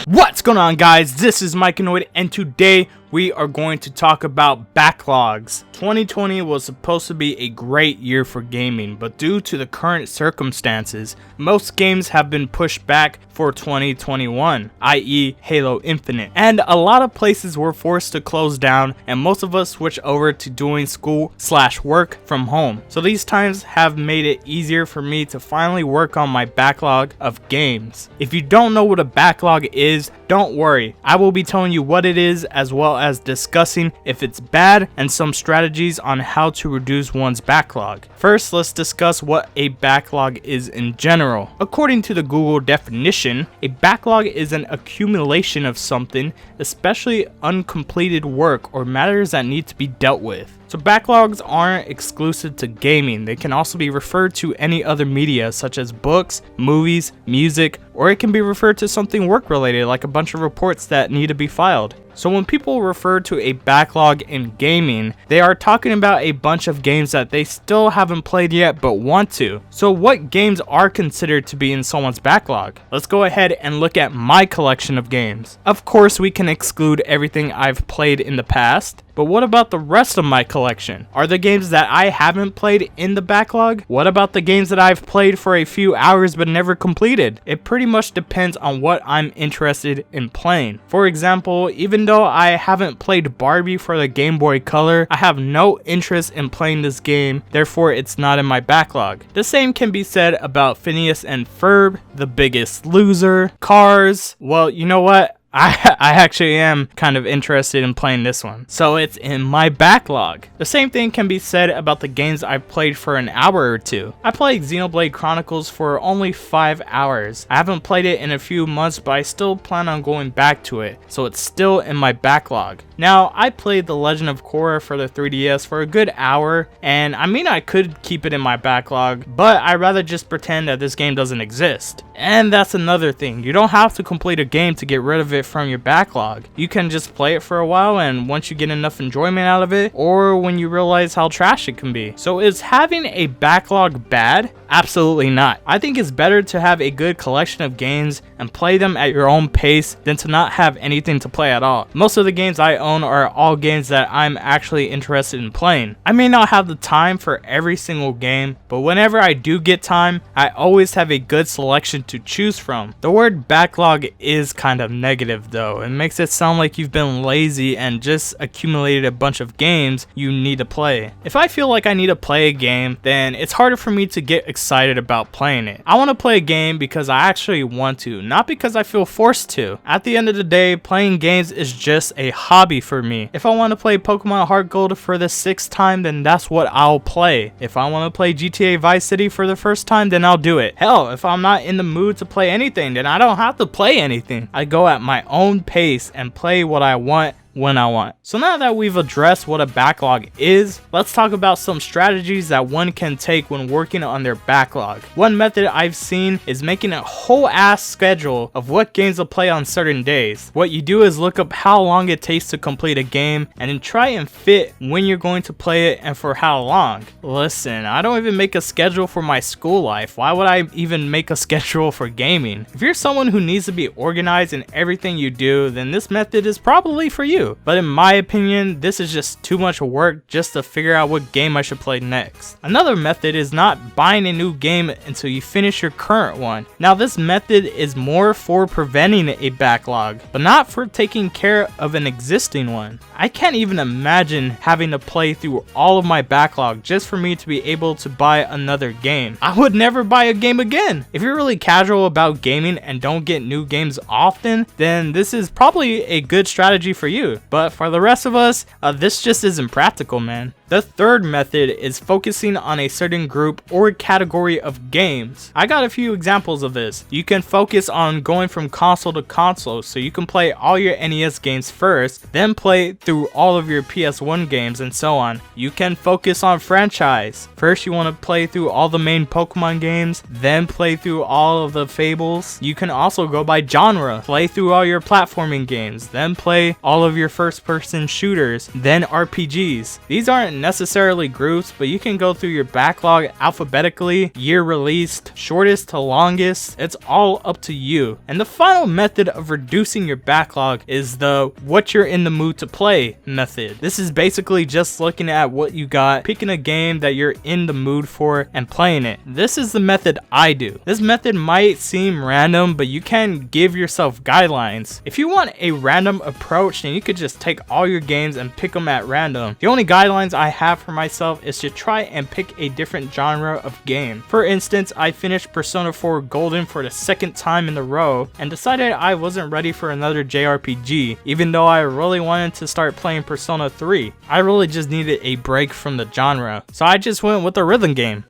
What's going on, guys? This is Mikeinoid, and today we are going to talk about backlogs. 2020 was supposed to be a great year for gaming, but due to the current circumstances, most games have been pushed back for 2021, i.e. Halo Infinite. And a lot of places were forced to close down, and most of us switched over to doing school/work from home. So these times have made it easier for me to finally work on my backlog of games. If you don't know what a backlog is, don't worry. I will be telling you what it is, as well as discussing if it's bad and some strategies on how to reduce one's backlog. First, let's discuss what a backlog is in general. According to the Google definition, a backlog is an accumulation of something, especially uncompleted work or matters that need to be dealt with. So backlogs aren't exclusive to gaming. They can also be referred to any other media such as books, movies, music, or it can be referred to something work related like a bunch of reports that need to be filed. So when people refer to a backlog in gaming, they are talking about a bunch of games that they still haven't played yet but want to. So what games are considered to be in someone's backlog? Let's go ahead and look at my collection of games. Of course, we can exclude everything I've played in the past, but what about the rest of my collection? Are the games that I haven't played in the backlog? What about the games that I've played for a few hours but never completed? It pretty much depends on what I'm interested in playing. For example, even though I haven't played Barbie for the Game Boy Color, I have no interest in playing this game, therefore it's not in my backlog. The same can be said about Phineas and Ferb, The Biggest Loser, Cars. Well, you know what? I actually am kind of interested in playing this one, so it's in my backlog. The same thing can be said about the games I've played for an hour or two. I played Xenoblade Chronicles for only 5 hours. I haven't played it in a few months, but I still plan on going back to it, so it's still in my backlog. Now, I played The Legend of Korra for the 3DS for a good hour, and I mean I could keep it in my backlog, but I'd rather just pretend that this game doesn't exist. And that's another thing. You don't have to complete a game to get rid of it from your backlog. You can just play it for a while, and once you get enough enjoyment out of it, or when you realize how trash it can be. So is having a backlog bad? Absolutely not. I think it's better to have a good collection of games and play them at your own pace than to not have anything to play at all. Most of the games I own are all games that I'm actually interested in playing. I may not have the time for every single game, but whenever I do get time, I always have a good selection to choose from. The word backlog is kind of negative though. It makes it sound like you've been lazy and just accumulated a bunch of games you need to play. If I feel like I need to play a game, then it's harder for me to get excited about playing it. I want to play a game because I actually want to, not because I feel forced to. At the end of the day, playing games is just a hobby for me. If I want to play Pokemon Heart Gold for the 6th time, then that's what I'll play. If I want to play GTA Vice City for the first time, then I'll do it. Hell, if I'm not in the mood to play anything, then I don't have to play anything. I go at my own pace and play what I want when I want. So now that we've addressed what a backlog is, let's talk about some strategies that one can take when working on their backlog. One method I've seen is making a whole ass schedule of what games to play on certain days. What you do is look up how long it takes to complete a game and then try and fit when you're going to play it and for how long. Listen, I don't even make a schedule for my school life. Why would I even make a schedule for gaming? If you're someone who needs to be organized in everything you do, then this method is probably for you. But in my opinion, this is just too much work just to figure out what game I should play next. Another method is not buying a new game until you finish your current one. Now this method is more for preventing a backlog, but not for taking care of an existing one. I can't even imagine having to play through all of my backlog just for me to be able to buy another game. I would never buy a game again. If you're really casual about gaming and don't get new games often, then this is probably a good strategy for you. But for the rest of us, this just isn't practical, man. The third method is focusing on a certain group or category of games. I got a few examples of this. You can focus on going from console to console, so you can play all your NES games first, then play through all of your PS1 games and so on. You can focus on franchise. First you want to play through all the main Pokemon games, then play through all of the Fables. You can also go by genre. Play through all your platforming games, then play all of your first person shooters, then RPGs. These aren't necessarily groups, but you can go through your backlog alphabetically, year released, shortest to longest. It's all up to you. And the final method of reducing your backlog is the what you're in the mood to play method. This is basically just looking at what you got, picking a game that you're in the mood for and playing it. This is the method I do. This method might seem random, but you can give yourself guidelines. If you want a random approach, then you could just take all your games and pick them at random. The only guidelines I have for myself is to try and pick a different genre of game. For instance, I finished Persona 4 Golden for the second time in a row and decided I wasn't ready for another JRPG, even though I really wanted to start playing Persona 3. I really just needed a break from the genre, so I just went with a rhythm game.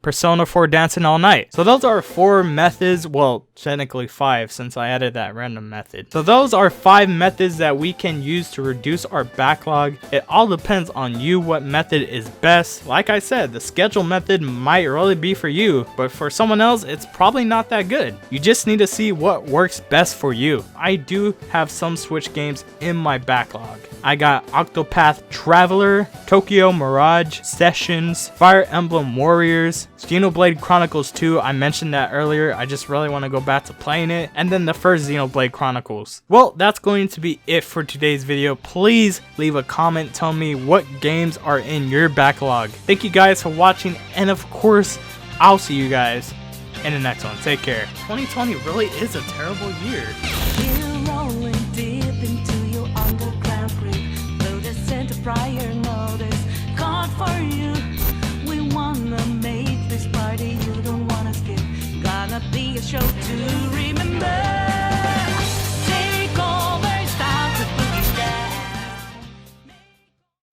Persona 4 Dancing All Night. So those are 4 methods, well, technically 5 since I added that random method. So those are 5 methods that we can use to reduce our backlog. It all depends on you what method is best. Like I said, the schedule method might really be for you, but for someone else, it's probably not that good. You just need to see what works best for you. I do have some Switch games in my backlog. I got Octopath Traveler, Tokyo Mirage Sessions, Fire Emblem Warriors, Xenoblade Chronicles 2, I mentioned that earlier, I just really want to go back to playing it, and then the first Xenoblade Chronicles. Well, that's going to be it for today's video. Please leave a comment, tell me what games are in your backlog. Thank you guys for watching, and of course, I'll see you guys in the next one. Take care. 2020 really is a terrible year. Prior notice, God for you.